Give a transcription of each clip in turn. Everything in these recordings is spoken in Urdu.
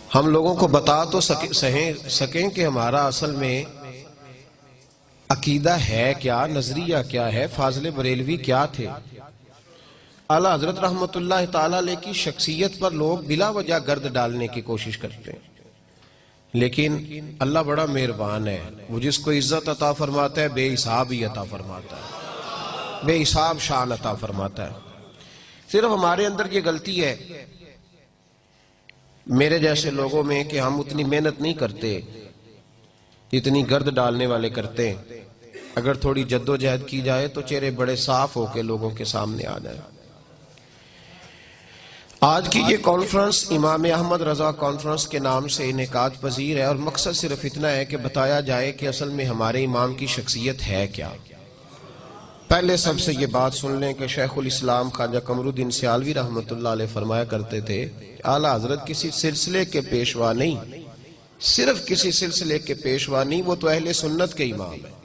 ہم لوگوں کو بتا تو سکیں کہ ہمارا اصل میں عقیدہ ہے کیا، نظریہ کیا ہے، فاضل بریلوی کیا تھے۔ اعلیٰ حضرت رحمت اللہ تعالیٰ علیہ کی شخصیت پر لوگ بلا وجہ گرد ڈالنے کی کوشش کرتے ہیں، لیکن اللہ بڑا مہربان ہے، وہ جس کو عزت عطا فرماتا ہے بے حساب ہی عطا فرماتا ہے، بے حساب شان عطا فرماتا ہے۔ صرف ہمارے اندر یہ غلطی ہے میرے جیسے لوگوں میں کہ ہم اتنی محنت نہیں کرتے اتنی گرد ڈالنے والے کرتے ہیں۔ اگر تھوڑی جد و جہد کی جائے تو چہرے بڑے صاف ہو کے لوگوں کے سامنے آ جائے۔ آج کی یہ کانفرنس امام احمد رضا کانفرنس کے نام سے انعقاد پذیر ہے، اور مقصد صرف اتنا ہے کہ بتایا جائے کہ اصل میں ہمارے امام کی شخصیت ہے کیا۔ پہلے سب سے یہ بات سن لیں کہ شیخ الاسلام خواجہ قمر الدین سیالوی رحمۃ اللہ علیہ فرمایا کرتے تھے اعلیٰ حضرت کسی سلسلے کے پیشوا نہیں، صرف کسی سلسلے کے پیشوا نہیں، وہ تو اہل سنت کے امام ہیں۔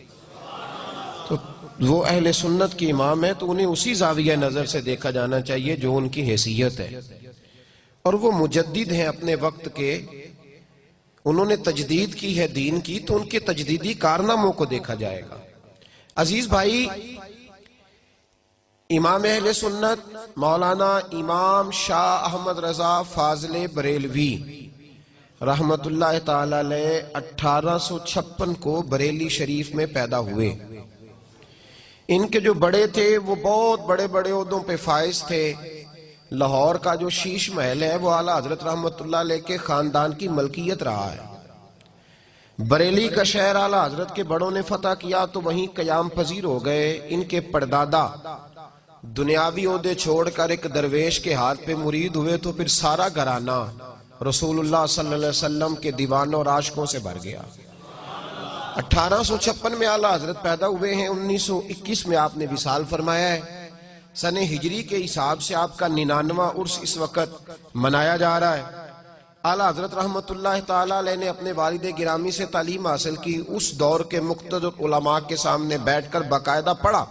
تو وہ اہل سنت کے امام ہیں تو انہیں اسی زاویہ نظر سے دیکھا جانا چاہیے جو ان کی حیثیت ہے، اور وہ مجدد ہیں اپنے وقت کے، انہوں نے تجدید کی ہے دین کی، تو ان کے تجدیدی کارناموں کو دیکھا جائے گا۔ عزیز بھائی، امام اہل سنت مولانا امام شاہ احمد رضا فاضل بریلوی رحمت اللہ تعالی علیہ 1856 کو بریلی شریف میں پیدا ہوئے۔ ان کے جو بڑے تھے وہ بہت بڑے بڑے عہدوں پہ فائز تھے۔ لاہور کا جو شیش محل ہے وہ اعلیٰ حضرت رحمت اللہ علیہ کے خاندان کی ملکیت رہا ہے۔ بریلی کا شہر اعلیٰ حضرت کے بڑوں نے فتح کیا تو وہیں قیام پذیر ہو گئے۔ ان کے پردادا دنیاوی عہدے چھوڑ کر ایک درویش کے ہاتھ پہ مرید ہوئے تو پھر سارا گھرانہ رسول اللہ صلی اللہ علیہ وسلم کے دیوانوں اور عاشقوں سے بھر گیا۔ 1856 میں اعلیٰ حضرت پیدا ہوئے ہیں، 1921 میں آپ نے وصال فرمایا ہے۔ سن ہجری کے حساب سے آپ کا 99واں عرس اس وقت منایا جا رہا ہے۔ اعلیٰ حضرت رحمت اللہ تعالیٰ علیہ نے اپنے والد گرامی سے تعلیم حاصل کی، اس دور کے مقتدر علماء کے سامنے بیٹھ کر باقاعدہ پڑھا۔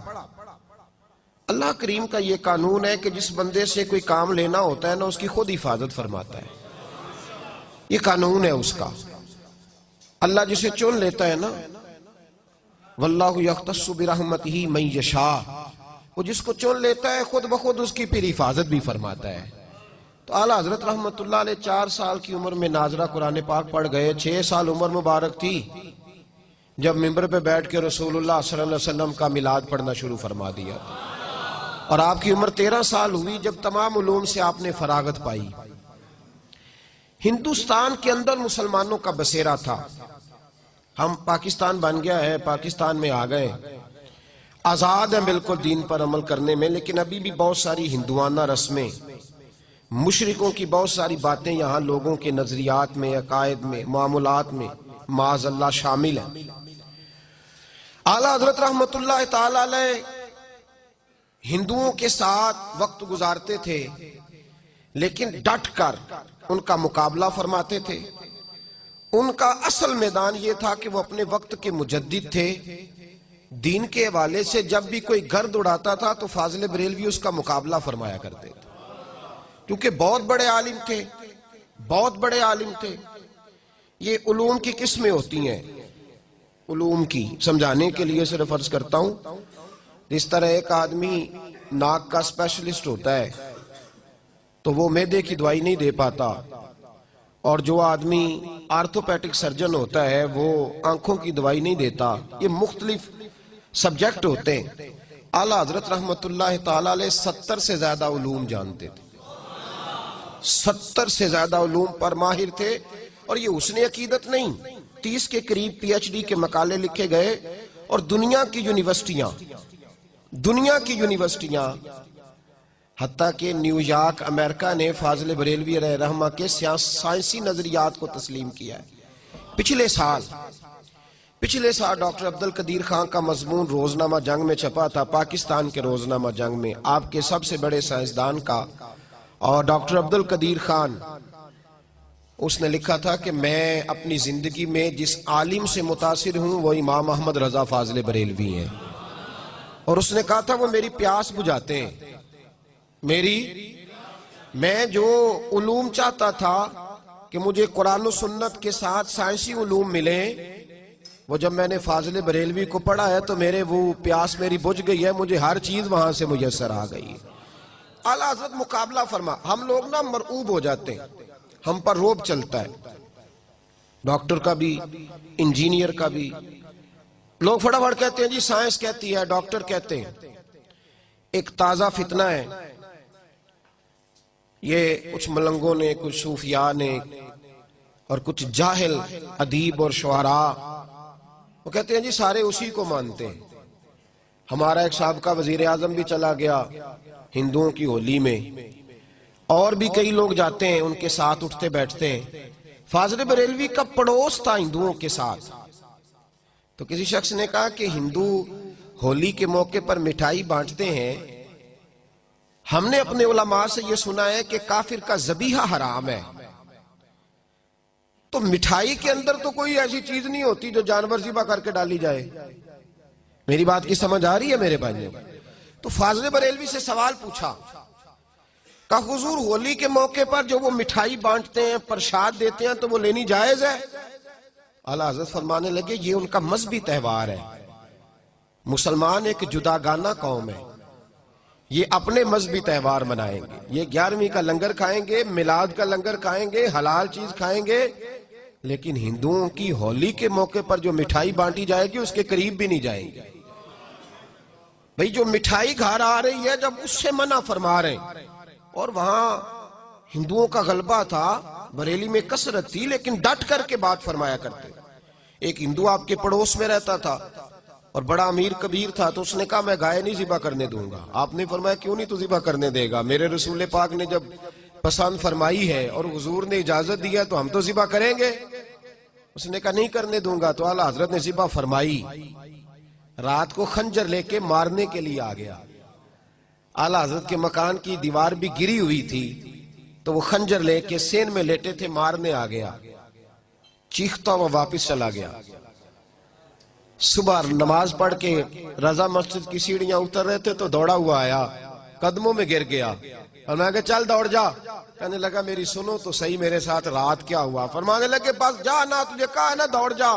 اللہ کریم کا یہ قانون ہے کہ جس بندے سے کوئی کام لینا ہوتا ہے نا اس کی خود حفاظت فرماتا ہے، یہ قانون ہے اس کا۔ اللہ جسے چن لیتا ہے نا، واللہ یختص برحمتہ من یشاء، وہ جس کو چن لیتا ہے خود بخود اس کی پھر حفاظت بھی فرماتا ہے۔ تو اعلیٰ حضرت رحمت اللہ علیہ 4 سال کی عمر میں ناظرہ قرآن پاک پڑھ گئے۔ 6 سال عمر مبارک تھی جب منبر پہ بیٹھ کے رسول اللہ صلی اللہ علیہ وسلم کا میلاد پڑھنا شروع فرما دیا، اور آپ کی عمر 13 سال ہوئی جب تمام علوم سے آپ نے فراغت پائی۔ ہندوستان کے اندر مسلمانوں کا بسیرا تھا، ہم پاکستان بن گیا ہے، پاکستان میں آ گئے، آزاد ہیں بالکل دین پر عمل کرنے میں، لیکن ابھی بھی بہت ساری ہندوانہ رسمیں، مشرکوں کی بہت ساری باتیں یہاں لوگوں کے نظریات میں، عقائد میں، معاملات میں معاذ اللہ شامل ہیں۔ اعلیٰ حضرت رحمت اللہ تعالی علیہ ہندوؤں کے ساتھ وقت گزارتے تھے، لیکن ڈٹ کر ان کا مقابلہ فرماتے تھے۔ ان کا اصل میدان یہ تھا کہ وہ اپنے وقت کے مجدد تھے، دین کے حوالے سے جب بھی کوئی گرد اڑاتا تھا تو فاضل بریلوی اس کا مقابلہ فرمایا کرتے تھے، کیونکہ بہت بڑے عالم تھے، بہت بڑے عالم تھے۔ یہ علوم کی قسمیں ہوتی ہیں، علوم کی سمجھانے کے لیے صرف عرض کرتا ہوں، اس طرح ایک آدمی ناک کا اسپیشلسٹ ہوتا ہے تو وہ معدے کی دوائی نہیں دے پاتا، اور جو آدمی آرتھوپیڈک سرجن ہوتا ہے وہ آنکھوں کی دوائی نہیں دیتا۔ یہ مختلف سبجیکٹ ہوتے ہیں۔ اعلیٰ حضرت رحمت اللہ تعالیٰ علیہ 70 سے زیادہ علوم جانتے تھے، 70 سے زیادہ علوم پر ماہر تھے، اور یہ حسن عقیدت نہیں، 30 کے قریب پی ایچ ڈی کے مقالے لکھے گئے، اور دنیا کی یونیورسٹیاں حتیٰ کہ نیو یارک امریکہ نے فاضل بریلوی علیہ رحمہ کے سائنسی نظریات کو تسلیم کیا ہے۔ پچھلے سال ڈاکٹر عبدالقدیر خان کا مضمون روزنامہ جنگ میں چھپا تھا، پاکستان کے روزنامہ جنگ میں، آپ کے سب سے بڑے سائنسدان کا، اور ڈاکٹر عبدالقدیر خان اس نے لکھا تھا کہ میں اپنی زندگی میں جس عالم سے متاثر ہوں وہ امام احمد رضا فاضل بریلوی ہیں، اور اس نے کہا تھا وہ میری پیاس بجھاتے ہیں، میں جو علوم چاہتا تھا کہ مجھے قرآن و سنت کے ساتھ سائنسی علوم ملے، وہ جب میں نے فاضل بریلوی کو پڑھا ہے تو میرے وہ پیاس میری بجھ گئی ہے، مجھے ہر چیز وہاں سے میسر آ گئی ہے۔ اعلیٰ حضرت مقابلہ فرما، ہم لوگ نا مرعوب ہو جاتے ہیں، ہم پر روب چلتا ہے، ڈاکٹر کا بھی، انجینئر کا بھی۔ لوگ فٹافٹ کہتے ہیں جی سائنس کہتی ہے، ڈاکٹر کہتے ہیں۔ ایک تازہ فتنہ ہے، یہ کچھ ملنگوں نے، کچھ صوفیاء نے اور کچھ جاہل ادیب اور شعراء، وہ کہتے ہیں جی سارے اسی کو مانتے ہیں۔ ہمارا ایک سابقہ وزیر اعظم بھی چلا گیا ہندوؤں کی ہولی میں، اور بھی کئی لوگ جاتے ہیں، ان کے ساتھ اٹھتے بیٹھتے ہیں۔ فاضل بریلوی کا پڑوس تھا ہندوؤں کے ساتھ، تو کسی شخص نے کہا کہ ہندو ہولی کے موقع پر مٹھائی بانٹتے ہیں، ہم نے اپنے علماء سے یہ سنا ہے کہ کافر کا ذبیحہ حرام ہے، تو مٹھائی کے اندر تو کوئی ایسی چیز نہیں ہوتی جو جانور ذبح کر کے ڈالی جائے۔ میری بات کی سمجھ آ رہی ہے میرے بھائیوں؟ تو فاضل بریلوی سے سوال پوچھا کہ حضور ہولی کے موقع پر جو وہ مٹھائی بانٹتے ہیں، پرشاد دیتے ہیں، تو وہ لینی جائز ہے؟ اعلیٰ حضرت فرمانے لگے یہ ان کا مذہبی تہوار ہے، مسلمان ایک جداگانہ قوم ہے، یہ اپنے مذہبی تہوار منائیں گے، یہ 11ویں کا لنگر کھائیں گے، میلاد کا لنگر کھائیں گے، حلال چیز کھائیں گے، لیکن ہندوؤں کی ہولی کے موقع پر جو مٹھائی بانٹی جائے گی اس کے قریب بھی نہیں جائیں گے۔ بھئی جو مٹھائی گھر آ رہی ہے، جب اس سے منع فرما رہے ہیں، اور وہاں ہندوؤں کا غلبہ تھا، بریلی میں کثرت تھی، لیکن ڈٹ کر کے بات فرمایا کرتے۔ ایک ہندو آپ کے پڑوس میں رہتا تھا اور بڑا امیر کبیر تھا، تو اس نے کہا میں گائے نہیں ذبح کرنے دوں گا۔ آپ نے فرمایا کیوں نہیں تو ذبح کرنے دے گا؟ میرے رسول پاک نے جب پسند فرمائی ہے اور حضور نے اجازت دی ہے تو ہم تو ذبح کریں گے۔ اس نے کہا نہیں کرنے دوں گا، تو اعلیٰ حضرت نے ذبح فرمائی، رات کو خنجر لے کے مارنے کے لیے آ گیا۔ اعلیٰ حضرت کے مکان کی دیوار بھی گری ہوئی تھی، تو وہ خنجر لے کے سین میں لیٹے تھے، مارنے آ گیا، چیختا وہ واپس چلا گیا۔ صبح نماز پڑھ کے رضا مسجد کی سیڑھیاں اتر رہے تھے تو دوڑا ہوا آیا، قدموں میں گر گیا، اور میں کہا چل دوڑ جا۔ کہنے لگا میری سنو تو صحیح میرے ساتھ رات کیا ہوا۔ فرمانے لگے بس جا نا، تجھے کہا نا دوڑ جا،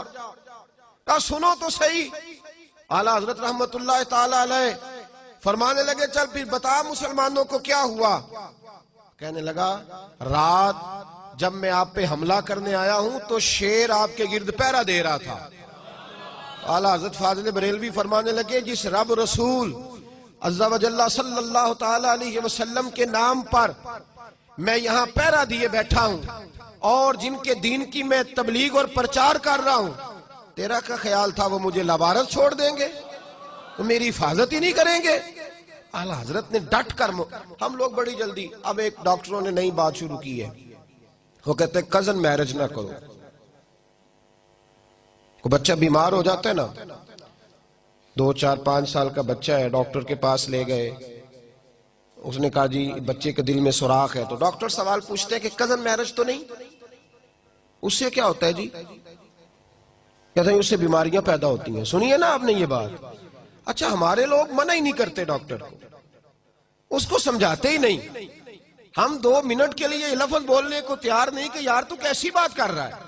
کہا سنو تو صحیح۔ اعلیٰ حضرت رحمت اللہ تعالی علیہ فرمانے لگے چل پھر بتا مسلمانوں کو کیا ہوا۔ کہنے لگا رات جب میں آپ پہ حملہ کرنے آیا ہوں تو شیر آپ کے گرد پہرا دے رہا تھا۔ اعلیٰ حضرت فاضل بریلوی فرمانے لگے جس رب رسول عز و جل صلی اللہ تعالی علیہ وسلم کے نام پر میں یہاں پہرا دیے بیٹھا ہوں، اور جن کے دین کی میں تبلیغ اور پرچار کر رہا ہوں، تیرا کا خیال تھا وہ مجھے لوارث چھوڑ دیں گے، وہ میری حفاظت ہی نہیں کریں گے؟ اعلیٰ حضرت نے ڈٹ کر ہم لوگ بڑی جلدی، اب ایک ڈاکٹروں نے نئی بات شروع کی ہے، وہ کہتے ہیں کزن میرج نہ کرو۔ کوئی بچہ بیمار ہو جاتا ہے نا، 2 4 5 سال کا بچہ ہے، ڈاکٹر کے پاس لے گئے، اس نے کہا جی بچے کے دل میں سوراخ ہے، تو ڈاکٹر سوال پوچھتے ہیں کہ کزن میرج تو نہیں؟ اس سے کیا ہوتا ہے جی؟ کہتے ہیں اس سے بیماریاں پیدا ہوتی ہیں۔ سنیے نا آپ نے یہ بات۔ اچھا ہمارے لوگ منع ہی نہیں کرتے ڈاکٹر کو، اس کو سمجھاتے ہی نہیں۔ ہم 2 منٹ کے لیے یہ لفظ بولنے کو تیار نہیں کہ یار تو کیسی بات کر رہا ہے۔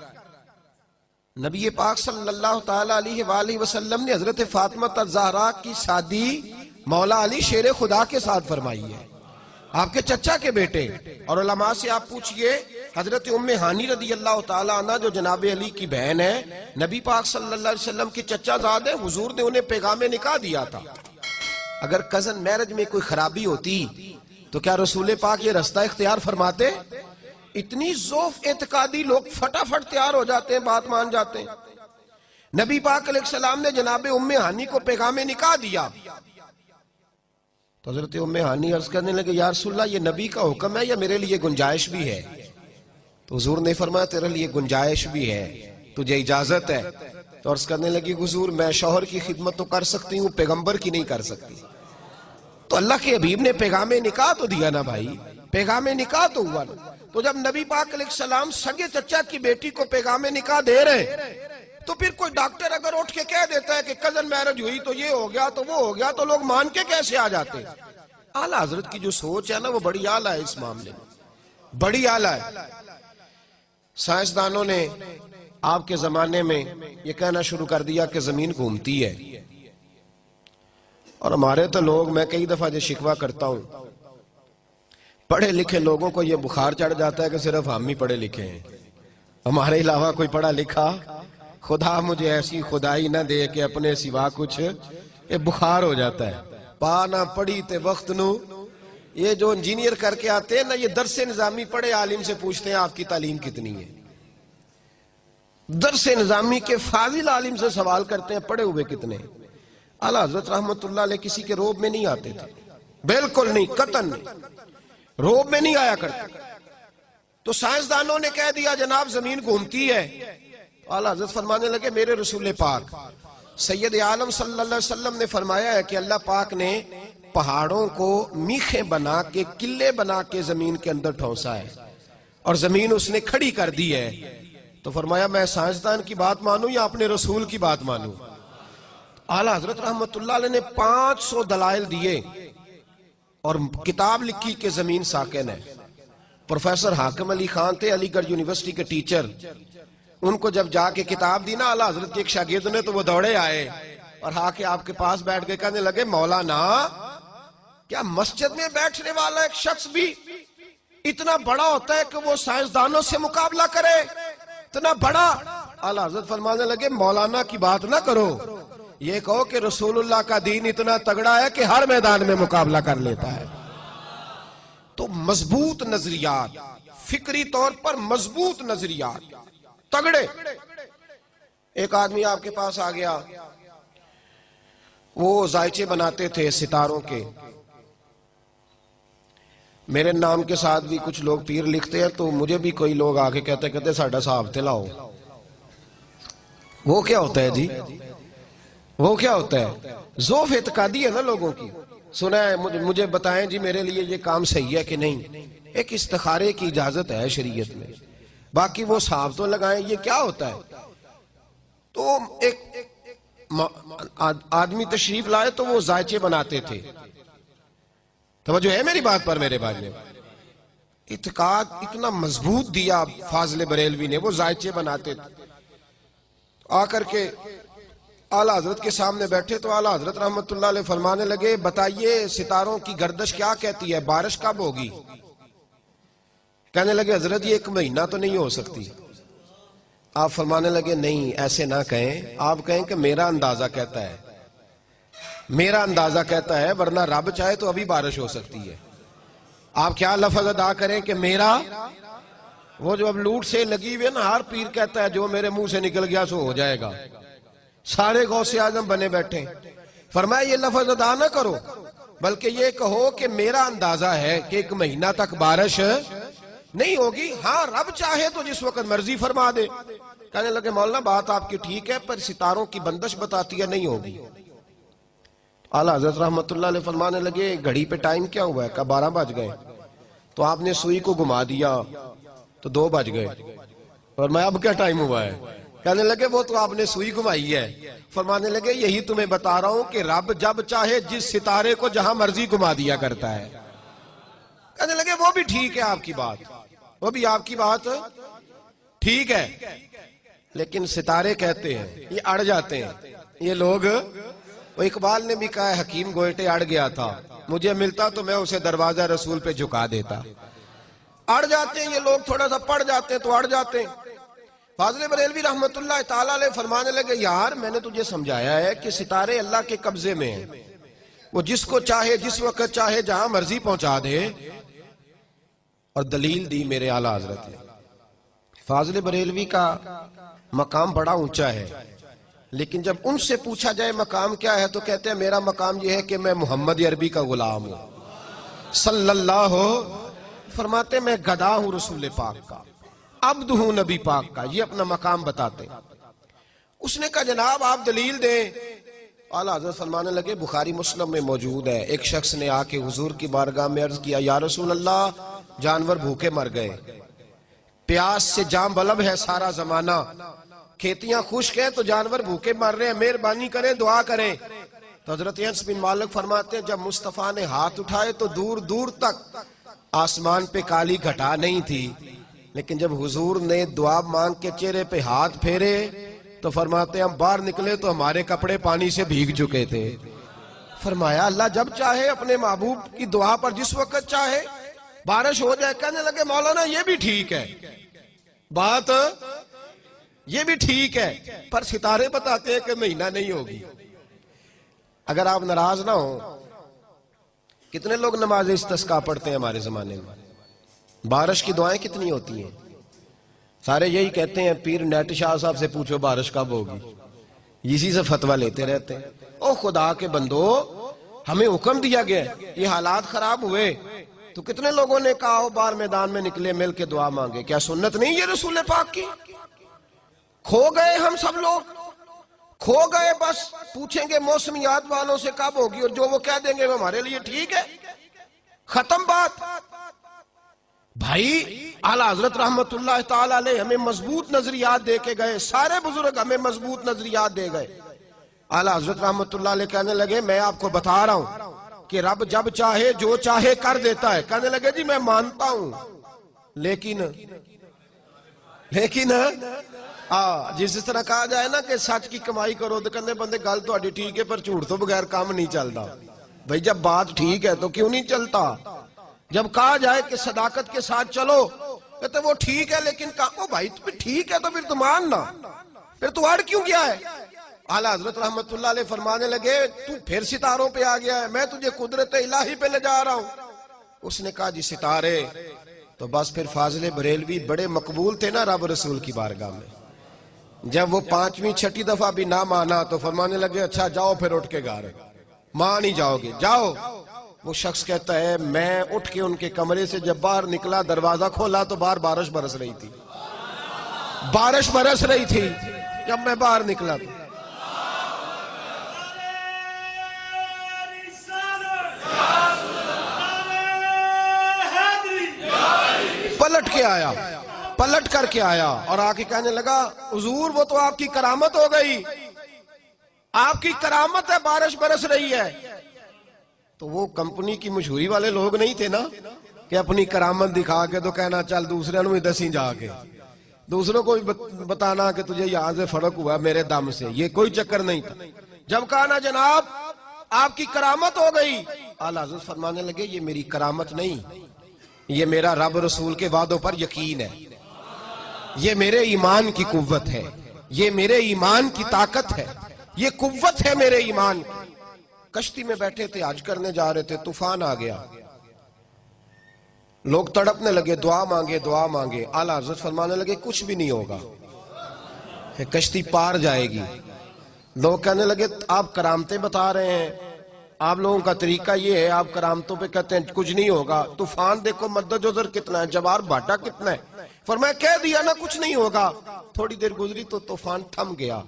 نبی پاک صلی اللہ تعالی علیہ وآلہ وسلم نے حضرت فاطمہ الزہرا کی شادی مولا علی شیر خدا کے ساتھ فرمائی ہے، آپ کے چچا کے بیٹے۔ اور علماء سے آپ پوچھئے، حضرت ام ہانی رضی اللہ تعالی عنہ جو جناب علی کی بہن ہے، نبی پاک صلی اللہ علیہ وسلم کی چچا زاد ہے، حضور نے انہیں پیغام نکاح دیا تھا۔ اگر کزن میرج میں کوئی خرابی ہوتی تو کیا رسول پاک یہ رستہ اختیار فرماتے؟ اتنی ضعف اعتقادی لوگ فٹافٹ تیار ہو جاتے ہیں، بات مان جاتے ہیں۔ نبی پاک علیہ السلام نے جناب ام ہانی کو پیغام نکاح دیا، تو حضرت ام ہانی عرض کرنے لگے یا رسول اللہ یہ نبی کا حکم ہے یا میرے لیے گنجائش بھی ہے؟ تو حضور نے فرمایا تیرے لیے گنجائش بھی ہے، تجھے اجازت ہے۔ تو عرض کرنے لگی حضور میں شوہر کی خدمت تو کر سکتی ہوں، پیغمبر کی نہیں کر سکتی۔ تو اللہ کے حبیب نے پیغام نکاح تو دیا نا بھائی، پیغام نکاح تو ہوا نا۔ تو جب نبی پاک علیہ السلام سگے چچا کی بیٹی کو پیغام نکاح دے رہے، تو پھر کوئی ڈاکٹر اگر اٹھ کے کہہ دیتا ہے کہ کزن میرج ہوئی تو یہ ہو گیا تو وہ ہو گیا، تو لوگ مان کے کیسے آ جاتے ہیں؟ اعلیٰ حضرت کی جو سوچ ہے نا وہ بڑی اعلیٰ ہے، اس معاملے میں بڑی اعلیٰ ہے۔ سائنسدانوں نے آپ کے زمانے میں یہ کہنا شروع کر دیا کہ زمین گھومتی ہے، اور ہمارے تو لوگ، میں کئی دفعہ یہ شکوہ کرتا ہوں، پڑھے لکھے لوگوں کو یہ بخار چڑھ جاتا ہے کہ صرف ہم ہی پڑھے لکھے ہیں، ہمارے علاوہ کوئی پڑھا لکھا، خدا مجھے ایسی خدائی نہ دے کہ اپنے سوا کچھ یہ بخار ہو جاتا ہے۔ پا نہ پڑھی تے وقت نو، یہ جو انجینئر کر کے آتے ہیں نا، یہ درس نظامی پڑھے عالم سے پوچھتے ہیں آپ کی تعلیم کتنی ہے، درس نظامی کے فاضل عالم سے سوال کرتے ہیں پڑھے ہوئے کتنے ہیں۔ اعلیٰ حضرت رحمت اللہ علیہ کسی کے روب میں نہیں آتے تھے، بالکل نہیں، قطعاً نہیں، روب میں نہیں آیا کرتے۔ تو سائنسدانوں نے کہہ دیا جناب زمین گھومتی ہے، اعلیٰ حضرت فرمانے لگے میرے رسول پاک سید عالم صلی اللہ علیہ وسلم نے فرمایا ہے کہ اللہ پاک نے پہاڑوں کو میخیں بنا کے، قلعے بنا کے زمین کے اندر ٹھونسا ہے، اور زمین اس نے کھڑی کر دی ہے۔ تو فرمایا میں سائنسدان کی بات مانوں یا اپنے رسول کی بات مانوں؟ اعلیٰ حضرت رحمت اللہ علیہ نے 500 دلائل دیے اور کتاب لکھی کہ زمین ساکن ہے۔ پروفیسر حاکم علی خان تھے، علی گڑھ یونیورسٹی کے ٹیچر، ان کو جب جا کے کتاب دی نا اعلیٰ حضرت کے ایک شاگرد نے، تو وہ دوڑے آئے اور آ کے آپ کے پاس بیٹھ کے کہنے لگے مولانا کیا مسجد میں بیٹھنے والا ایک شخص بھی اتنا بڑا ہوتا ہے کہ وہ سائنسدانوں سے مقابلہ کرے؟ اتنا بڑا؟ اعلیٰ حضرت فرمانے لگے مولانا کی بات نہ کرو، یہ کہو کہ رسول اللہ کا دین اتنا تگڑا ہے کہ ہر میدان میں مقابلہ کر لیتا ہے۔ تو مضبوط نظریات، فکری طور پر مضبوط نظریات، تگڑے۔ ایک آدمی آپ کے پاس آ گیا، وہ ذائچے بناتے تھے ستاروں کے، میرے نام کے ساتھ بھی کچھ لوگ پیر لکھتے ہیں، تو مجھے بھی کوئی لوگ آگے کہتے ساڈا صاحب تلاؤ۔ وہ کیا ہوتا ہے جی؟ وہ کیا ہوتا ہے؟ ذوف اعتقادی ہے نا لوگوں کی، سنا ہے مجھے بتائیں جی میرے لیے یہ کام صحیح ہے کہ نہیں۔ ایک استخارے کی اجازت ہے شریعت میں، باقی وہ صاحب تو لگائیں، یہ کیا ہوتا ہے؟ تو ایک آدمی تشریف لائے تو وہ ذائچے بناتے تھے، توجہ ہے میری بات پر میرے بھائی نے؟ اعتقاد اتنا مضبوط دیا فاضل بریلوی نے، وہ ذائچے بناتے تھے۔ آ کر کے اعلیٰ حضرت کے سامنے بیٹھے تو اعلیٰ حضرت رحمت اللہ علیہ فرمانے لگے بتائیے ستاروں کی گردش کیا کہتی ہے، بارش کب ہوگی؟ کہنے لگے حضرت یہ 1 مہینہ تو نہیں ہو سکتی۔ آپ فرمانے لگے نہیں ایسے نہ کہیں، آپ کہیں کہ میرا اندازہ کہتا ہے، میرا اندازہ کہتا ہے، ورنہ رب چاہے تو ابھی بارش ہو سکتی ہے۔ آپ کیا لفظ ادا کریں کہ میرا، وہ جو اب لوٹ سے لگی ہوئی ہے نا، ہر پیر کہتا ہے جو میرے منہ سے نکل گیا سو ہو جائے گا، سارے غوث اعظم بنے بیٹھے۔ فرمایا یہ لفظ ادا نہ کرو، بلکہ یہ کہو کہ میرا اندازہ ہے کہ 1 مہینہ تک بارش نہیں ہوگی، ہاں رب چاہے تو جس وقت مرضی فرما دے۔ کہنے لگے مولانا بات آپ کی ٹھیک ہے، پر ستاروں کی بندش بتاتی ہے نہیں ہوگی۔ اعلیٰ حضرت رحمت اللہ علیہ فرمانے لگے گھڑی پہ ٹائم کیا ہوا ہے؟ کہا 12 بج گئے۔ تو آپ نے سوئی کو گھما دیا تو 2 بج گئے۔ اور میں اب کیا ٹائم ہوا ہے؟ کہنے لگے وہ تو آپ نے سوئی گھمائی ہے۔ فرمانے لگے یہی تمہیں بتا رہا ہوں کہ رب جب چاہے جس ستارے کو جہاں مرضی گھما دیا کرتا ہے۔ کہنے لگے وہ بھی ٹھیک ہے آپ کی بات، وہ بھی آپ کی بات ٹھیک ہے، لیکن ستارے کہتے ہیں یہ اڑ جاتے ہیں یہ لوگ۔ وہ اقبال نے بھی کہا ہے حکیم گوئٹے اڑ گیا تھا، مجھے ملتا تو میں اسے دروازہ رسول پہ جھکا دیتا۔ اڑ جاتے ہیں یہ لوگ، تھوڑا سا پڑ جاتے ہیں تو اڑ جاتے ہیں۔ فاضل بریلوی رحمت اللہ تعالیٰ علیہ فرمانے لگے یار میں نے تجھے سمجھایا ہے کہ ستارے اللہ کے قبضے میں ہیں، وہ جس کو چاہے جس وقت چاہے جہاں مرضی پہنچا دے۔ اور دلیل دی میرے اعلیٰ حضرت نے۔ فاضل بریلوی کا مقام بڑا اونچا ہے، لیکن جب ان سے پوچھا جائے مقام کیا ہے تو کہتے ہیں میرا مقام یہ ہے کہ میں محمد عربی کا غلام ہوں صلی اللہ۔ فرماتے میں گدا ہوں رسول پاک کا، عبد ہوں نبی پاک کا، یہ اپنا مقام بتاتے۔ اس نے کہا جناب آپ دلیل دیں۔ اعلیٰ حضرت فرمانے لگے بخاری مسلم میں موجود ہے، ایک شخص نے آ کے حضور کی بارگاہ میں عرض کیا یا رسول اللہ جانور بھوکے مر گئے، پیاس سے جام بلب ہے سارا زمانہ، کھیتیاں خشک ہیں تو جانور بھوکے مر رہے ہیں، مہربانی کریں دعا کریں۔ تو حضرت انس بن مالک فرماتے ہیں جب مصطفیٰ نے ہاتھ اٹھائے تو دور دور تک آسمان پہ کالی گھٹا نہیں تھی، لیکن جب حضور نے دعا مانگ کے چہرے پہ ہاتھ پھیرے تو فرماتے ہیں ہم باہر نکلے تو ہمارے کپڑے پانی سے بھیگ چکے تھے. فرمایا اللہ جب چاہے اپنے محبوب کی دعا پر جس وقت چاہے بارش ہو جائے. کہنے لگے مولانا یہ بھی ٹھیک ہے, بات یہ بھی ٹھیک ہے, پر ستارے بتاتے ہیں کہ مہینہ نہیں ہوگی. اگر آپ ناراض نہ ہو, کتنے لوگ نماز استسقا پڑھتے ہیں ہمارے زمانے میں؟ بارش کی دعائیں کتنی ہوتی ہیں؟ سارے یہی کہتے ہیں پیر نیٹ شاہ صاحب سے پوچھو بارش کب ہوگی, اسی سے فتویٰ لیتے رہتے ہیں. او خدا کے بندو, ہمیں حکم دیا گیا, یہ حالات خراب ہوئے تو کتنے لوگوں نے کہا ہو باہر میدان میں نکلے مل کے دعا مانگے. کیا سنت نہیں یہ رسول پاک کی؟ کھو گئے ہم سب لوگ, کھو گئے. بس پوچھیں گے موسمیات والوں سے کب ہوگی اور جو وہ کہہ دیں گے وہ ہمارے لیے ٹھیک ہے, ختم بات. بھائی اعلیٰ حضرت رحمت اللہ تعالی علیہ ہمیں مضبوط نظریات دے کے گئے, سارے بزرگ ہمیں مضبوط نظریات دے گئے. اعلیٰ حضرت رحمت اللہ علیہ کہنے لگے میں آپ کو بتا رہا ہوں کہ رب جب چاہے جو چاہے کر دیتا ہے. کہنے لگے جی میں مانتا ہوں لیکن جس طرح کہا جائے نا کہ سچ کی کمائی کرو تو کہنے بندے گل تو ٹھیک ہے پر جھوٹ تو بغیر کام نہیں چلتا. بھائی جب بات ٹھیک ہے تو کیوں نہیں چلتا؟ جب کہا جائے کہ صداقت کے ساتھ چلو کہتے وہ ٹھیک ہے لیکن کہا بھائی ٹھیک ہے تو پھر تو ماننا, پھر تو اڑ کیوں گیا ہے؟ اعلیٰ حضرت رحمت اللہ علیہ فرمانے لگے تو پھر ستاروں پہ آ گیا ہے, میں تجھے قدرت الہی پہ لے جا رہا ہوں. اس نے کہا جی ستارے تو بس پھر فاضل بریلوی بڑے مقبول تھے نا رب رسول کی بارگاہ میں. جب وہ 5ویں 6ٹی دفعہ بھی نہ مانا تو فرمانے لگے اچھا جاؤ پھر اٹھ کے گھر, مان ہی جاؤ گے جاؤ. وہ شخص کہتا ہے میں اٹھ کے ان کے کمرے سے جب باہر نکلا دروازہ کھولا تو باہر بارش برس رہی تھی, بارش برس رہی تھی جب میں باہر نکلا تو. پلٹ کر کے آیا اور آ کے کہنے لگا حضور وہ تو آپ کی کرامت ہو گئی, آپ کی کرامت ہے بارش برس رہی ہے. تو وہ کمپنی کی مشہوری والے لوگ نہیں تھے نا کہ اپنی کرامت دکھا کے تو کہنا چل دوسرے بھی دسی جا کے, دوسروں کو بھی بتانا کہ تجھے یہاں سے فرق ہوا میرے دم سے, یہ کوئی چکر نہیں تھا. جب کہا نا جناب آپ کی کرامت ہو گئی, اعلیٰ حضرت فرمانے لگے یہ میری کرامت نہیں, یہ میرا رب رسول کے وعدوں پر یقین ہے, یہ میرے ایمان کی قوت ہے, یہ میرے ایمان کی طاقت ہے, یہ قوت ہے میرے ایمان کی. کشتی میں بیٹھے تھے, حج کرنے جا رہے تھے, طوفان آ گیا, لوگ تڑپنے لگے دعا مانگے دعا مانگے. اعلیٰ حضرت فرمانے لگے کچھ بھی نہیں ہوگا, کشتی پار جائے گی. لوگ کہنے لگے آپ کرامتیں بتا رہے ہیں, آپ لوگوں کا طریقہ یہ ہے آپ کرامتوں پہ کہتے ہیں کچھ نہیں ہوگا. طوفان دیکھو مد جزر کتنا ہے, جوار بھاٹا کتنا ہے. فرمایا کہہ دیا نا کچھ نہیں ہوگا. تھوڑی دیر گزری تو طوفان تھم گیا,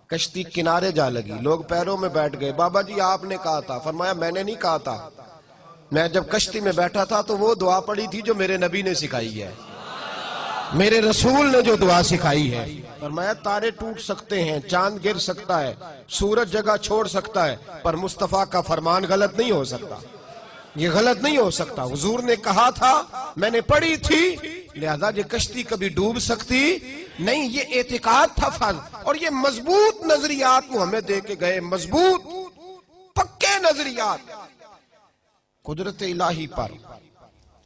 کشتی کنارے جا لگی, لوگ پیروں میں بیٹھ گئے. بابا جی آپ نے کہا تھا. فرمایا میں نے نہیں کہا تھا, میں جب کشتی میں بیٹھا تھا تو وہ دعا پڑی تھی جو میرے نبی نے سکھائی ہے, میرے رسول نے جو دعا سکھائی ہے. فرمایا تارے ٹوٹ سکتے ہیں, چاند گر سکتا ہے, سورج جگہ چھوڑ سکتا ہے, پر مصطفیٰ کا فرمان غلط نہیں ہو سکتا, یہ غلط نہیں ہو سکتا. حضور نے کہا تھا, میں نے پڑھی تھی, لہذا یہ کشتی کبھی ڈوب سکتی نہیں. یہ اعتقاد تھا فرض, اور یہ مضبوط نظریات وہ ہمیں دے کے گئے, مضبوط پکے نظریات قدرت الہی پر,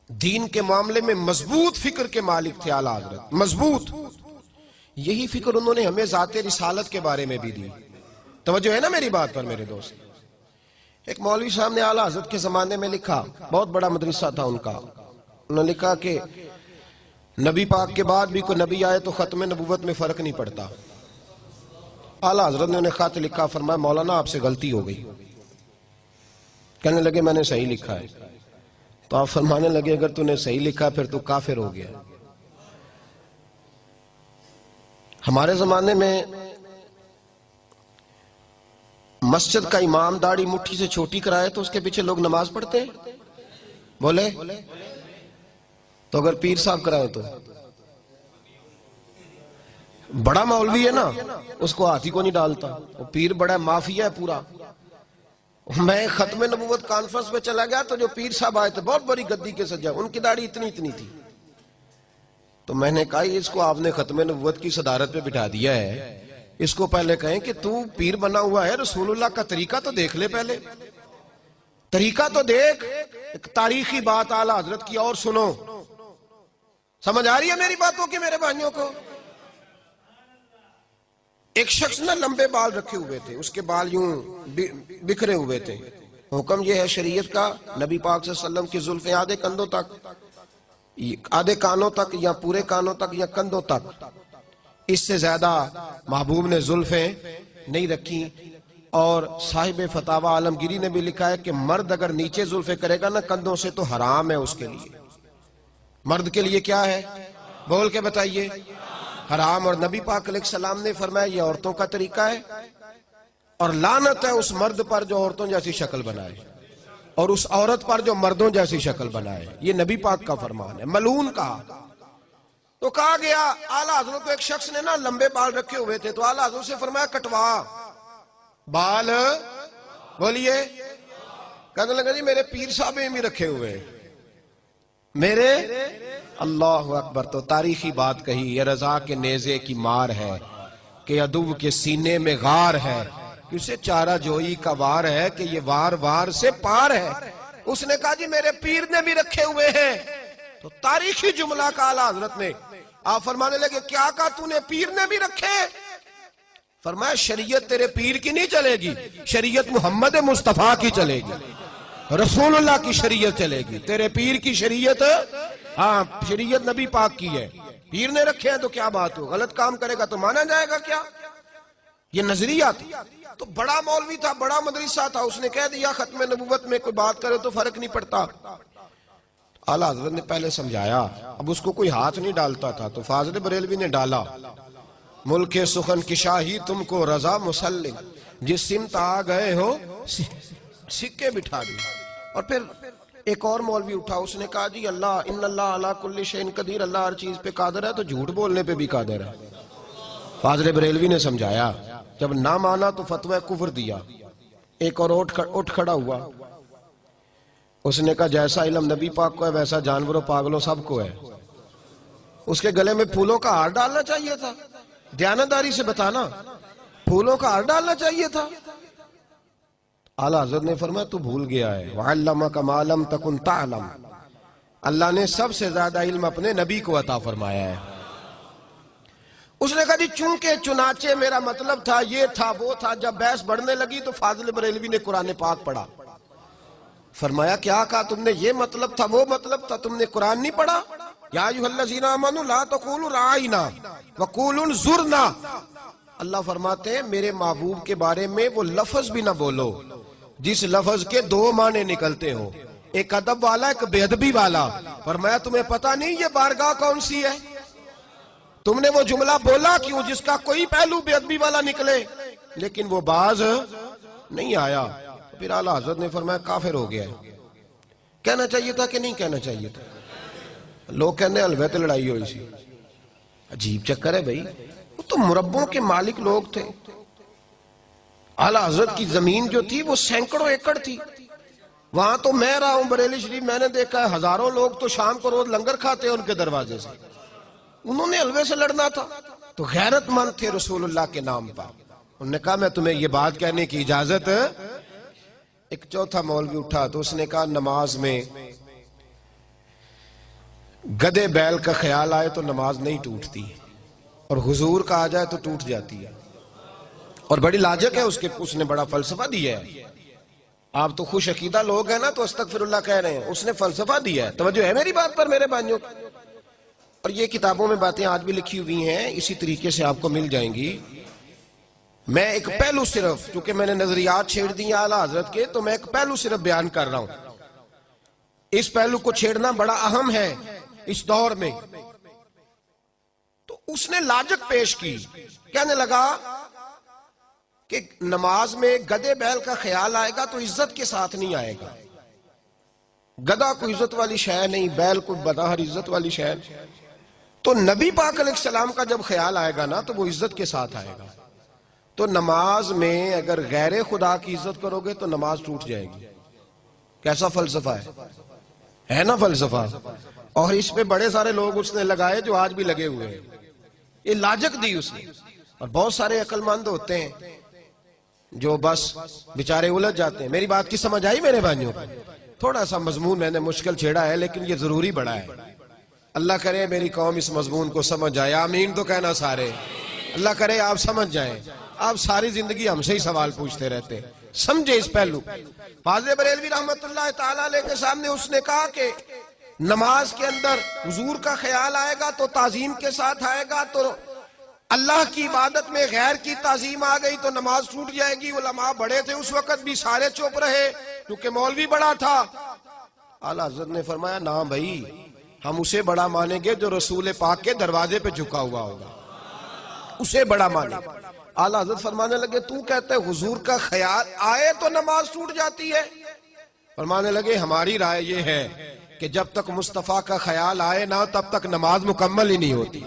دین کے معاملے میں مضبوط فکر کے مالک تھے اعلیٰ حضرت, مضبوط. یہی فکر انہوں نے ہمیں ذات رسالت کے بارے میں بھی دی. توجہ ہے نا میری بات پر میرے دوست؟ ایک مولوی صاحب نے اعلیٰ حضرت کے زمانے میں لکھا, بہت بڑا مدرسہ تھا ان کا, انہوں نے لکھا کہ نبی پاک کے بعد بھی کوئی نبی آئے تو ختم نبوت میں فرق نہیں پڑتا. اعلیٰ حضرت نے انہیں خط لکھا, فرمایا مولانا آپ سے غلطی ہو گئی. کہنے لگے میں نے صحیح لکھا ہے. تو آپ فرمانے لگے اگر تو نے صحیح لکھا پھر تو کافر ہو گیا. ہمارے زمانے میں مسجد کا امام داڑھی مٹھی سے چھوٹی کرائے تو اس کے پیچھے لوگ نماز پڑھتے ہیں, بولے. تو اگر پیر صاحب کرائے تو بڑا مولوی ہے نا, اس کو ہاتھی کو نہیں ڈالتا, وہ پیر بڑا مافیا ہے پورا. میں ختم نبوت کانفرنس میں چلا گیا تو جو پیر صاحب آئے تھے بہت بڑی گدی کے سجا, ان کی داڑھی اتنی اتنی تھی. تو میں نے کہا اس کو آپ نے ختم نبوت کی صدارت پہ بٹھا دیا ہے، اس کو پہلے کہیں کہ تو پیر بنا ہوا ہے، رسول اللہ کا طریقہ تو دیکھ لے، پہلے طریقہ تو دیکھ۔ ایک تاریخی بات اعلیٰ حضرت کی اور سنو، سمجھ آ رہی ہے میری باتوں کی میرے بھائیوں کو؟ ایک شخص نہ لمبے بال رکھے ہوئے تھے، اس کے بال یوں بکھرے ہوئے تھے۔ حکم یہ ہے شریعت کا، نبی پاک صلی اللہ علیہ وسلم کی زلفیں آدھے کندھوں تک، آدھے کانوں تک، یا پورے کانوں تک، یا کندھوں تک، اس سے زیادہ محبوب نے زلفیں نہیں رکھی۔ اور صاحب فتاوی عالمگیری نے بھی لکھا ہے کہ مرد اگر نیچے زلفیں کرے گا نا کندھوں سے تو حرام ہے اس کے لیے۔ مرد کے لیے کیا ہے؟ بول کے بتائیے، حرام۔ اور نبی پاک علیہ السلام نے فرمایا یہ عورتوں کا طریقہ ہے، اور لعنت ہے اس مرد پر جو عورتوں جیسی شکل بنائے، اور اس عورت پر جو مردوں جیسی شکل بنائے۔ یہ نبی پاک کا فرمان ہے، ملعون کہا۔ تو کہا گیا اعلیٰ حضرت کو، ایک شخص نے نا لمبے بال رکھے ہوئے تھے، تو اعلیٰ حضرت سے فرمایا کٹوا بال، بولیے۔ کہنے لگا جی میرے پیر صاحب بھی رکھے ہوئے میرے، اللہ اکبر۔ تو تاریخی بات کہی، یہ رضا کے نیزے کی مار ہے کہ عدو کے سینے میں غار ہے، اسے چارہ جوئی کا وار ہے کہ یہ وار وار سے پار ہے۔ اس نے کہا جی میرے پیر نے بھی رکھے ہوئے ہیں۔ تو تاریخی جملہ کا اعلیٰ حضرت نے، آپ فرمانے لگے کیا کہا تو نے؟ پیر نے بھی رکھے؟ فرمایا شریعت تیرے پیر کی نہیں چلے گی، شریعت محمد مصطفیٰ کی چلے گی، رسول اللہ کی شریعت چلے گی۔ تیرے پیر کی شریعت، ہاں شریعت نبی پاک کی ہے، پیر نے رکھے ہیں تو کیا بات ہو، غلط کام کرے گا تو مانا جائے گا کیا؟ یہ نظریہ تھا۔ تو بڑا مولوی تھا، بڑا مدرسہ تھا، اس نے کہہ دیا ختم نبوت میں کوئی بات کرے تو فرق نہیں پڑتا۔ اعلیٰ حضرت نے پہلے سمجھایا، اب اس کو کوئی ہاتھ نہیں ڈالتا تھا، تو فاضل بریلوی نے ڈالا، ملک سخن کی شاہی تم کو رضا مسلم، جس سمت آ گئے ہو سکے بٹھا دی۔ اور پھر ایک اور مولوی اٹھا، اس نے کہا جی اللہ ان اللہ علی کل شیء قدیر، اللہ ہر چیز پہ قادر ہے تو جھوٹ بولنے پہ بھی قادر ہے۔ فاضل بریلوی نے سمجھایا، جب نہ مانا تو فتوی کفر دیا۔ ایک اور اٹھ کھڑا ہوا، اس نے کہا جیسا علم نبی پاک کو ہے ویسا جانوروں پاگلوں سب کو ہے۔ اس کے گلے میں پھولوں کا ہار ڈالنا چاہیے تھا، دیانتداری سے بتانا، پھولوں کا ہار ڈالنا چاہیے تھا۔ اعلیٰ حضرت نے فرمایا تو بھول گیا ہے، وَعَلَّمَكَ مَا لَمْ تَكُنْ تَعْلَمْ، اللہ نے سب سے زیادہ علم اپنے نبی کو عطا فرمایا ہے۔ اس نے کہا جی چونکہ چنانچہ میرا مطلب تھا، یہ تھا وہ تھا۔ جب بحث بڑھنے لگی تو فاضل بریلوی نے قرآن پاک پڑھا۔ فرمایا کیا کہا تم نے؟ یہ مطلب تھا وہ مطلب تھا، تم نے قرآن نہیں پڑھا؟ یا ایھا الذین آمنوا لا تقولوا رعینا وقولوا انظرنا، اللہ فرماتے ہیں میرے محبوب کے بارے میں وہ لفظ بھی نہ بولو جس لفظ کے دو معنی نکلتے ہو، ایک ادب والا ایک بے ادبی والا۔ فرمایا تمہیں پتہ نہیں یہ بارگاہ کون سی ہے؟ تم نے وہ جملہ بولا کیوں جس کا کوئی پہلو بے ادبی والا نکلے، لیکن وہ باز نہیں آیا۔ پھر اعلیٰ حضرت نے فرمایا کافر ہو گیا ہے۔ کہنا چاہیے تھا کہ نہیں کہنا چاہیے تھا؟ لوگ کہنے حلوے تے لڑائی ہوئی سی۔ عجیب چکر ہے بھائی، وہ تو مربوں کے مالک لوگ تھے۔ اعلیٰ حضرت کی زمین جو تھی وہ سینکڑوں ایکڑ تھی، وہاں تو میں رہا ہوں بریلی شریف، میں نے دیکھا ہے ہزاروں لوگ تو شام کو روز لنگر کھاتے ہیں ان کے دروازے سے۔ انہوں نے حلوے سے لڑنا تھا، تو غیرت مند تھے رسول اللہ کے نام پر۔ انہوں نے کہا میں تمہیں یہ بات کہنے کی اجازت ہے؟ ایک چوتھا مولوی اٹھا تو اس نے کہا نماز میں گدے بیل کا خیال آئے تو نماز نہیں ٹوٹتی، اور حضور کا آ جائے تو ٹوٹ جاتی ہے۔ اور بڑی لاجک ہے اس نے بڑا فلسفہ دیا ہے۔ آپ تو خوش عقیدہ لوگ ہیں نا تو استغفر اللہ کہہ رہے ہیں، اس نے فلسفہ دیا ہے۔ توجہ ہے میری بات پر میرے بھائیوں؟ اور یہ کتابوں میں باتیں آج بھی لکھی ہوئی ہیں، اسی طریقے سے آپ کو مل جائیں گی۔ میں ایک پہلو صرف، چونکہ میں نے نظریات چھیڑ دی ہیں اعلیٰ حضرت کے، تو میں ایک پہلو صرف بیان کر رہا ہوں۔ اس پہلو کو چھیڑنا بڑا اہم ہے اس دور میں۔ تو اس نے لاجک پیش کی، کہنے لگا کہ نماز میں گدے بیل کا خیال آئے گا تو عزت کے ساتھ نہیں آئے گا۔ گدہ کوئی عزت والی شے نہیں، بیل کوئی بدہر عزت والی شے۔ تو نبی پاک علیہ السلام کا جب خیال آئے گا نا تو وہ عزت کے ساتھ آئے گا۔ تو نماز میں اگر غیر خدا کی عزت کرو گے تو نماز ٹوٹ جائے گی۔ کیسا فلسفہ ہے نا فلسفہ؟ اور اس پہ بڑے سارے لوگ اس نے لگائے جو آج بھی لگے ہوئے ہیں. یہ لاجک دی اس نے. اور بہت سارے عقل مند ہوتے ہیں جو بس بیچارے الجھ جاتے ہیں. میری بات کی سمجھ آئی میرے بھائیوں؟ تھوڑا سا مضمون میں نے مشکل چھیڑا ہے لیکن یہ ضروری بڑا ہے. اللہ کرے میری قوم اس مضمون کو سمجھ جائے. آمین تو کہنا سارے. اللہ کرے آپ سمجھ جائیں. آپ ساری زندگی ہم سے ہی سوال پوچھتے رہتے. سمجھے اس پہلو. فاضل بریلوی رحمت اللہ تعالیٰ علیہ کے سامنے اس نے کہا کہ نماز کے اندر حضور کا خیال آئے گا تو تعظیم کے ساتھ آئے گا, تو اللہ کی عبادت میں غیر کی تعظیم آ گئی تو نماز ٹوٹ جائے گی. علماء بڑے تھے اس وقت بھی, سارے چپ رہے کیونکہ مولوی بڑا تھا. اعلیٰ حضرت نے فرمایا نا بھائی, ہم اسے بڑا مانیں گے جو رسول پاک کے دروازے پہ جھکا ہوا ہوگا, اسے بڑا مانیں. اعلیٰ حضرت فرمانے لگے تو کہتے حضور کا خیال آئے تو نماز ٹوٹ جاتی ہے. فرمانے لگے ہماری رائے یہ ہے کہ جب تک مصطفیٰ کا خیال آئے نہ تب تک نماز مکمل ہی نہیں ہوتی.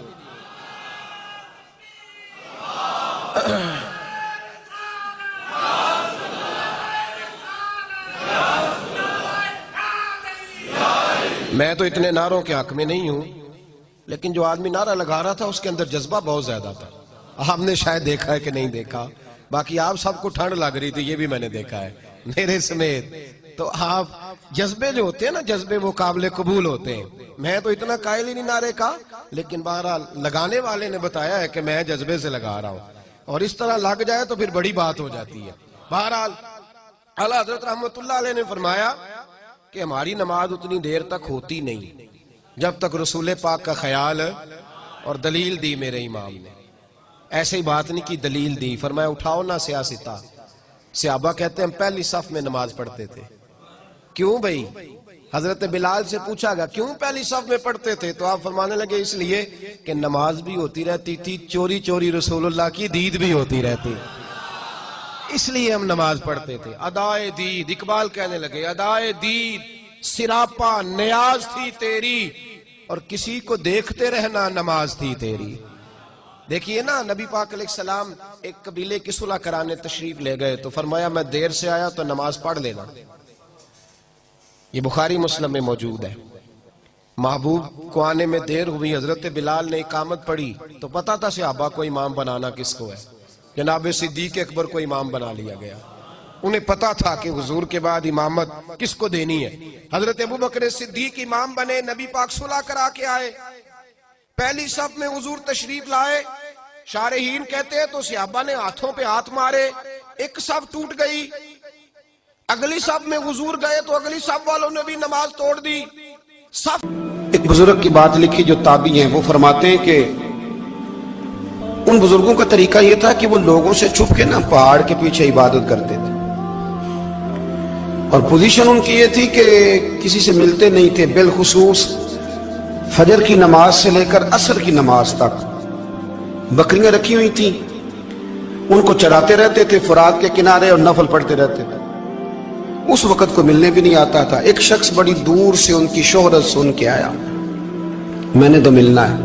میں تو اتنے نعروں کے حق میں نہیں ہوں, لیکن جو آدمی نعرہ لگا رہا تھا اس کے اندر جذبہ بہت زیادہ تھا. آپ نے شاید دیکھا ہے کہ نہیں دیکھا, باقی آپ سب کو ٹھنڈ لگ رہی تھی یہ بھی میں نے دیکھا ہے میرے سمیت. تو آپ جذبے جو ہوتے ہیں نا, جذبے وہ قابل قبول ہوتے ہیں. میں تو اتنا قائل ہی نہیں نعرے کا, لیکن بہرحال لگانے والے نے بتایا ہے کہ میں جذبے سے لگا رہا ہوں, اور اس طرح لگ جائے تو پھر بڑی بات ہو جاتی ہے. بہرحال اعلیٰ حضرت رحمت اللہ علیہ نے فرمایا کہ ہماری نماز اتنی دیر تک ہوتی نہیں جب تک رسول پاک کا خیال, اور دلیل دی میرے امام نے. ایسے ہی بات نہیں کی, دلیل دی. فرمایا اٹھاؤ نا سیاستہ. صحابہ کہتے ہیں ہم پہلی صف میں نماز پڑھتے تھے. کیوں بھئی؟ حضرت بلال سے پوچھا گیا کیوں پہلی صف میں پڑھتے تھے؟ تو آپ فرمانے لگے اس لیے کہ نماز بھی ہوتی رہتی تھی, چوری چوری رسول اللہ کی دید بھی ہوتی رہتی, اس لیے ہم نماز پڑھتے تھے. ادائے دید, اقبال کہنے لگے ادائے دید سراپا نیاز تھی تیری, اور کسی کو دیکھتے رہنا نماز تھی تیری. دیکھیے نا, نبی پاک علیہ السلام ایک قبیلے کی صلح کرانے تشریف لے گئے تو فرمایا میں دیر سے آیا تو نماز پڑھ لینا. یہ بخاری مسلم میں موجود ہے. محبوب کو آنے میں دیر ہوئی, حضرت بلال نے اقامت پڑھی تو پتا تھا صحابہ کو امام بنانا کس کو ہے. جناب صدیق اکبر کو امام بنا لیا گیا. انہیں پتا تھا کہ حضور کے بعد امامت کس کو دینی ہے. حضرت ابو بکر صدیق امام بنے, نبی پاک صلح کرا کے آئے, پہلی صف میں حضور تشریف لائے. شارحین کہتے ہیں تو صحابہ نے ہاتھوں پہ ہاتھ مارے, ایک صف ٹوٹ گئی. اگلی صف میں حضور گئے تو اگلی صف والوں نے بھی نماز توڑ دی. صف ایک بزرگ کی بات لکھی جو تابعی ہیں, وہ فرماتے ہیں کہ ان بزرگوں کا طریقہ یہ تھا کہ وہ لوگوں سے چھپ کے نا پہاڑ کے پیچھے عبادت کرتے تھے, اور پوزیشن ان کی یہ تھی کہ کسی سے ملتے نہیں تھے. بالخصوص فجر کی نماز سے لے کر عصر کی نماز تک بکریاں رکھی ہوئی تھیں, ان کو چراتے رہتے تھے فرات کے کنارے اور نفل پڑھتے رہتے تھے. اس وقت کو ملنے بھی نہیں آتا تھا. ایک شخص بڑی دور سے ان کی شہرت سن کے آیا, میں نے تو ملنا ہے.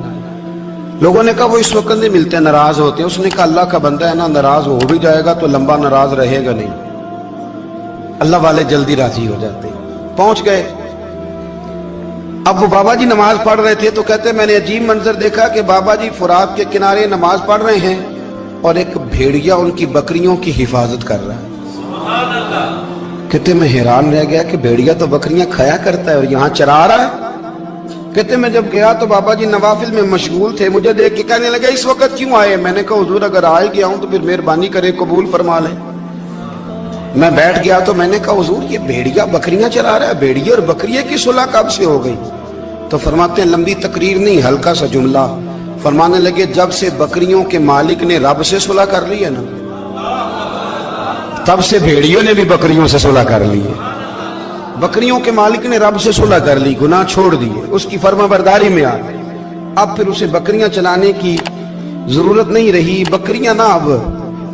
لوگوں نے کہا وہ اس وقت نہیں ملتے, ناراض ہوتے ہیں. اس نے کہا اللہ کا بندہ ہے نا, ناراض ہو بھی جائے گا تو لمبا ناراض رہے گا نہیں, اللہ والے جلدی راضی ہو جاتے ہیں. پہنچ گئے. اب وہ بابا جی نماز پڑھ رہے تھے تو کہتے میں نے عجیب منظر دیکھا کہ بابا جی فرات کے کنارے نماز پڑھ رہے ہیں اور ایک بھیڑیا ان کی بکریوں کی حفاظت کر رہا ہے. سبحان اللہ. کہتے میں حیران رہ گیا کہ بھیڑیا تو بکریاں کھایا کرتا ہے اور یہاں چرا رہا ہے. کہتے میں جب گیا تو بابا جی نوافل میں مشغول تھے, مجھے دیکھ کے کہنے لگے اس وقت کیوں آئے؟ میں نے کہا حضور اگر آئے گیا ہوں تو پھر مہربانی کرے قبول فرما لیں. میں بیٹھ گیا تو میں نے کہا حضور یہ بھیڑیا بکریاں چرا رہا ہے, بھیڑیا اور بکریے کی صلح کب سے ہو گئی؟ تو فرماتے ہیں لمبی تقریر نہیں, ہلکا سا جملہ. فرمانے لگے جب سے بکریوں کے مالک نے رب سے صلح کر لی ہے نا, تب سے بھیڑیوں نے بھی بکریوں سے صلح کر لی ہے. بکریوں کے مالک نے رب سے صلح کر لی, گناہ چھوڑ دیے, اس کی فرما برداری میں آ گئے. اب پھر اسے بکریاں چلانے کی ضرورت نہیں رہی. بکریاں نہ اب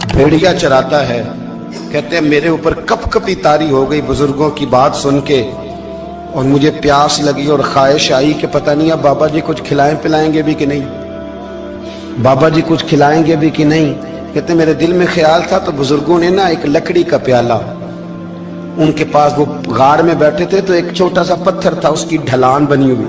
بھیڑیا چراتا ہے. کہتے ہیں میرے اوپر کپ کپی طاری ہو گئی بزرگوں کی بات سن کے, اور مجھے پیاس لگی اور خواہش آئی کہ پتہ نہیں اب بابا جی کچھ کھلائیں پلائیں گے بھی کہ نہیں, بابا جی کچھ کھلائیں گے بھی کہ نہیں. کہتے میرے دل میں خیال تھا تو بزرگوں نے نا ایک لکڑی کا پیالہ, ان کے پاس وہ غار میں بیٹھے تھے تو ایک چھوٹا سا پتھر تھا, اس کی ڈھلان بنی ہوئی,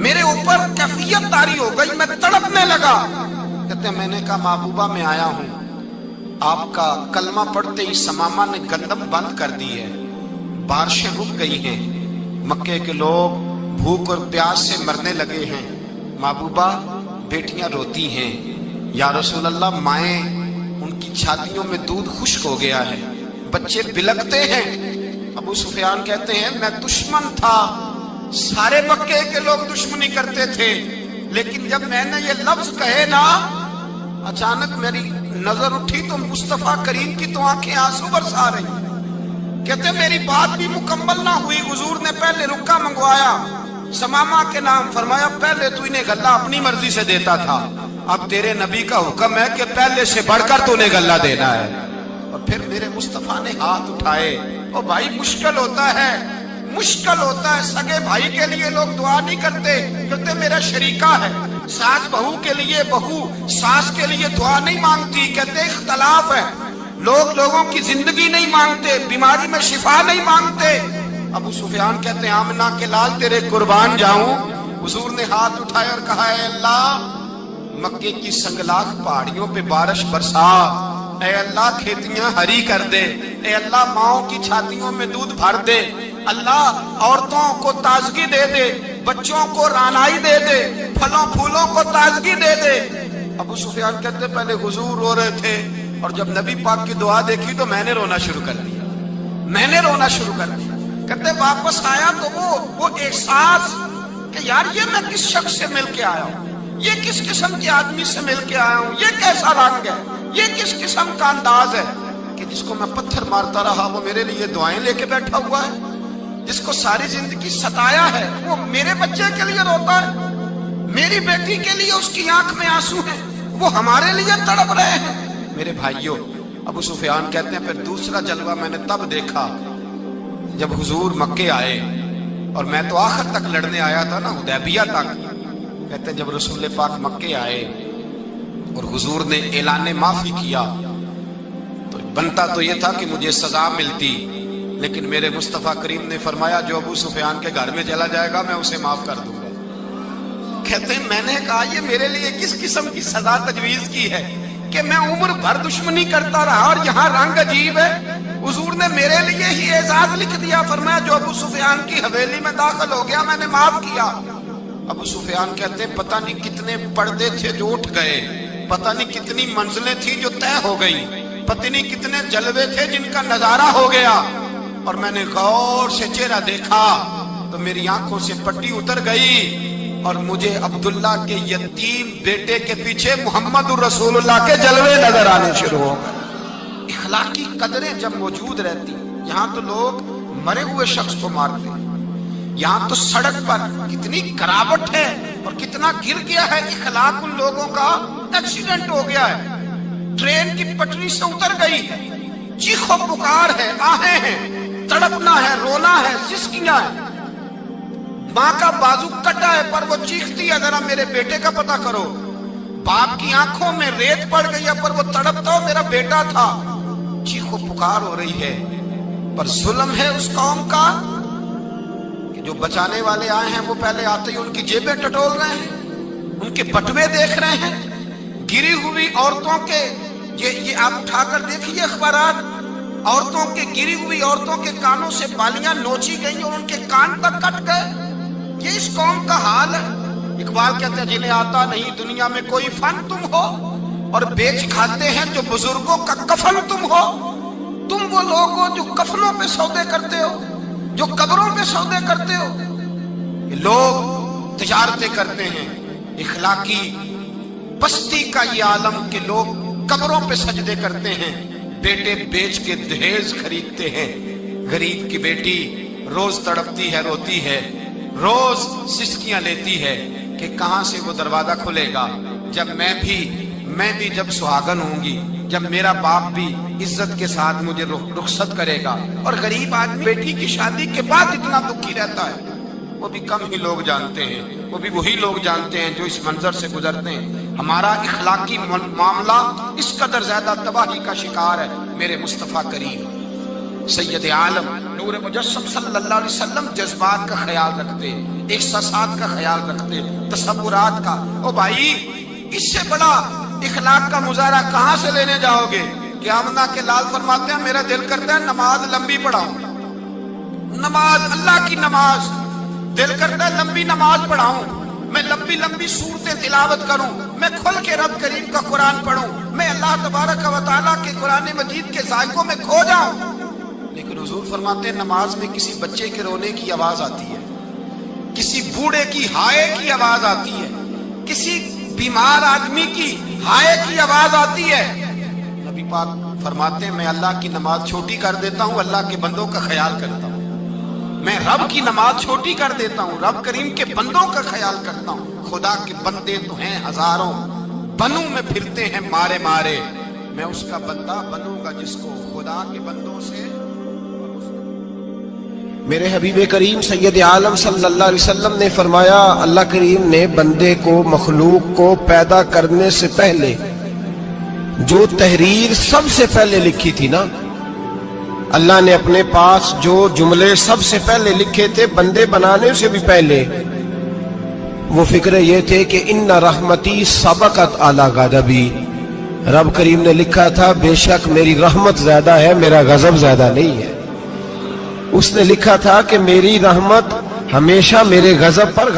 میرے اوپر کیفیت طاری ہو گئی، میں تڑپنے لگا۔ کہتے ہیں میں نے کہا محبوبہ میں آیا ہوں، آپ کا کلمہ پڑھتے ہی سمامہ نے گندم بند کر دی ہے، بارشیں رک گئی ہیں، مکے کے لوگ بھوک اور پیاس سے مرنے لگے ہیں، محبوبہ بیٹیاں روتی ہیں، یا رسول اللہ مائیں ان کی چھاتیوں میں دودھ خشک ہو گیا ہے، بچے بلکتے ہیں۔ ابو سفیان کہتے ہیں میں دشمن تھا، سارے مکے کے لوگ دشمنی کرتے تھے، لیکن جب میں نے یہ لفظ کہے نا، اچانک میری نظر اٹھی تو مصطفیٰ کریم کی تو آنکھیں آنسو برسا رہی۔ کہتے میری بات بھی مکمل نہ ہوئی، حضور نے پہلے رکا منگوایا سمامہ کے نام، فرمایا پہلے تو انہیں غلہ اپنی مرضی سے دیتا تھا، اب تیرے نبی کا حکم ہے کہ پہلے سے بڑھ کر تو انہیں غلہ دینا ہے۔ اور پھر میرے مصطفیٰ نے ہاتھ اٹھائے۔ او بھائی مشکل ہوتا ہے، مشکل ہوتا ہے، سگے بھائی کے لیے لوگ دعا نہیں کرتے، کہتے میرا شریکہ ہے، ساس بہو کے لیے بہو ساس کے لیے دعا نہیں مانگتی، کہتے اختلاف ہے، لوگ لوگوں کی زندگی نہیں مانگتے، بیماری میں شفا نہیں مانگتے۔ ابو سفیان کہتے ہیں آمنہ کے لال تیرے قربان جاؤں۔ حضور نے ہاتھ اٹھائے اور کہا اے اللہ مکے کی سنگلاخ پہاڑیوں پہ بارش برسا، اے اللہ کھیتیاں ہری کر دے، اے اللہ ماؤں کی چھاتیوں میں دودھ بھر دے، اللہ عورتوں کو تازگی دے دے، بچوں کو رانائی دے دے، پھلوں پھولوں کو تازگی دے دے۔ ابو سفیان کہتے پہلے حضور رو رہے تھے، اور جب نبی پاک کی دعا دیکھی تو میں نے رونا شروع کر دیا، میں نے رونا شروع کر دیا۔ کہتے واپس آیا تو وہ احساس کہ یار یہ میں کس شخص سے مل کے آیا ہوں، یہ کس قسم کے آدمی سے مل کے آیا ہوں، یہ کیسا رنگ ہے، یہ کس قسم کا انداز ہے کہ جس کو میں پتھر مارتا رہا وہ میرے لیے دعائیں لے کے بیٹھا ہوا ہے، جس کو ساری زندگی ستایا ہے وہ میرے بچے کے لیے روتا ہے، میری بیٹی کے لیے اس کی آنکھ میں آنسو ہیں، وہ ہمارے لیے تڑپ رہے ہیں۔ میرے بھائیوں، ابو سفیان کہتے ہیں پھر دوسرا جلوہ میں نے تب دیکھا جب حضور مکے آئے، اور میں تو آخر تک لڑنے آیا تھا نا، حدیبیہ تک۔ کہتے ہیں جب رسول پاک مکے آئے اور حضور نے اعلان معافی کیا تو بنتا تو یہ تھا کہ مجھے سزا ملتی، لیکن میرے مصطفیٰ کریم نے فرمایا جو ابو سفیان کے گھر میں چلا جائے گا میں اسے معاف کر دوں گا۔ کہتے ہیں میں نے کہا یہ میرے لیے کس قسم کی سزا تجویز کی ہے کہ میں عمر بھر دشمنی کرتا رہا اور یہاں رنگ عجیب ہے۔ حضور نے میرے لیے ہی اعزاز لکھ دیا، فرمایا جو ابو سفیان کی حویلی میں داخل ہو گیا میں نے معاف کیا۔ ابو سفیان کہتے ہیں پتہ نہیں کتنے پردے تھے جو اٹھ گئے، پتہ نہیں کتنی منزلیں تھی جو طے ہو گئی، پتہ نہیں کتنے جلوے تھے جن کا نظارہ ہو گیا، اور میں نے غور سے چہرہ دیکھا تو میری آنکھوں سے پٹی اتر گئی، اور مجھے عبداللہ کے یتیم بیٹے کے پیچھے محمد الرسول اللہ کے جلوے نظر آنے شروع ہو گئے۔ اخلاقی قدریں جب موجود رہتی، یہاں تو لوگ مرے ہوئے شخص کو مارتے ہیں، یہاں تو سڑک پر کتنی گراوٹ ہے اور کتنا گر گیا ہے، اخلاق ان لوگوں کا ایکسیڈنٹ ہو گیا ہے، ٹرین کی پٹری سے اتر گئی ہے، چیخ و پکار ہے، آہیں ہیں، تڑپنا ہے، رونا ہے، سسکیاں ہے، ماں کا بازو کٹا ہے پر وہ چیختی ہے ذرا میرے بیٹے کا پتہ کرو، باپ کی آنکھوں میں ریت پڑ گئی ہے پر وہ تڑپتا ہو میرا بیٹا تھا، چیخ و پکار ہو رہی ہے۔ پر ظلم ہے اس قوم کا کہ جو بچانے والے آئے ہیں وہ پہلے آتے ہی ان کی جیبیں ٹٹول رہے ہیں، ان کے بٹوے دیکھ رہے ہیں، گری ہوئی عورتوں کے، یہ آپ اٹھا کر دیکھیے اخبارات، عورتوں کے گری ہوئی عورتوں کے کانوں سے بالیاں نوچی گئی اور ان کے کان تک کٹ گئے۔ یہ اس قوم کا حال ہے۔ اقبال کہتے ہیں جنہیں آتا نہیں دنیا میں کوئی فن تم ہو، اور بیچ کھاتے ہیں جو بزرگوں کا کفن تم ہو۔ تم وہ لوگ ہو جو کفنوں پہ سودے کرتے ہو، جو قبروں پہ سودے کرتے ہو۔ لوگ تجارتیں کرتے ہیں، اخلاقی پستی کا یہ عالم کہ لوگ قبروں پہ سجدے کرتے ہیں، بیٹے بیچ کے دہیز خریدتے ہیں۔ غریب کی بیٹی روز تڑپتی ہے، روتی ہے، روز سسکیاں لیتی ہے کہ کہاں سے وہ دروازہ کھلے گا جب میں بھی جب سہاگن ہوں گی، جب میرا باپ بھی عزت کے ساتھ مجھے رخصت کرے گا۔ اور غریب آدمی بیٹی کی شادی کے بعد اتنا دکھی رہتا ہے، وہ بھی کم ہی لوگ جانتے ہیں، وہ بھی وہی لوگ جانتے ہیں جو اس منظر سے گزرتے ہیں۔ ہمارا اخلاقی معاملہ اس قدر زیادہ تباہی کا شکار ہے۔ میرے مصطفیٰ کریم سید عالم نور مجسم صلی اللہ علیہ وسلم جذبات کا خیال رکھتے، احساسات کا خیال رکھتے، تصورات کا۔ او بھائی، اس سے بڑا اخلاق کا مظاہرہ کہاں سے لینے جاؤ گے؟ کہ آمنہ کے لال فرماتے ہیں میرا دل کرتا ہے نماز لمبی پڑھاؤں، نماز اللہ کی نماز، دل کرتا ہے لمبی نماز پڑھاؤں، میں لمبی لمبی صورتیں تلاوت کروں، میں کھل کے رب کریم کا قرآن پڑھوں، میں اللہ تبارک و تعالیٰ کے قرآن مجید کے ذائقوں میں کھو جاؤں۔ لیکن حضور فرماتے ہیں نماز میں کسی بچے کے رونے کی آواز آتی ہے، کسی بوڑھے کی ہائے کی آواز آتی ہے، کسی بیمار آدمی کی ہائے کی آواز آتی ہے۔ نبی پاک فرماتے ہیں میں اللہ کی نماز چھوٹی کر دیتا ہوں، اللہ کے بندوں کا خیال کرتا ہوں، میں رب کی نماز چھوٹی کر دیتا ہوں، رب کریم کے بندوں کا خیال کرتا ہوں۔ خدا کے بندے تو ہیں ہزاروں، بنوں میں پھرتے ہیں مارے مارے، میں اس کا بندہ بنوں گا جس کو خدا کے بندوں سے۔ میرے حبیب کریم سید عالم صلی اللہ علیہ وسلم نے فرمایا اللہ کریم نے بندے کو، مخلوق کو پیدا کرنے سے پہلے جو تحریر سب سے پہلے لکھی تھی نا، اللہ نے اپنے پاس جو جملے سب سے پہلے لکھے تھے بندے بنانے سے بھی پہلے، وہ فکرے یہ تھے کہ ان رحمتی سبقت اعلی غضبی، رب کریم نے لکھا تھا بے شک میری رحمت زیادہ ہے، میرا غضب زیادہ نہیں ہے۔ اس نے لکھا تھا کہ میری رحمت ہمیشہ میرے غضب پر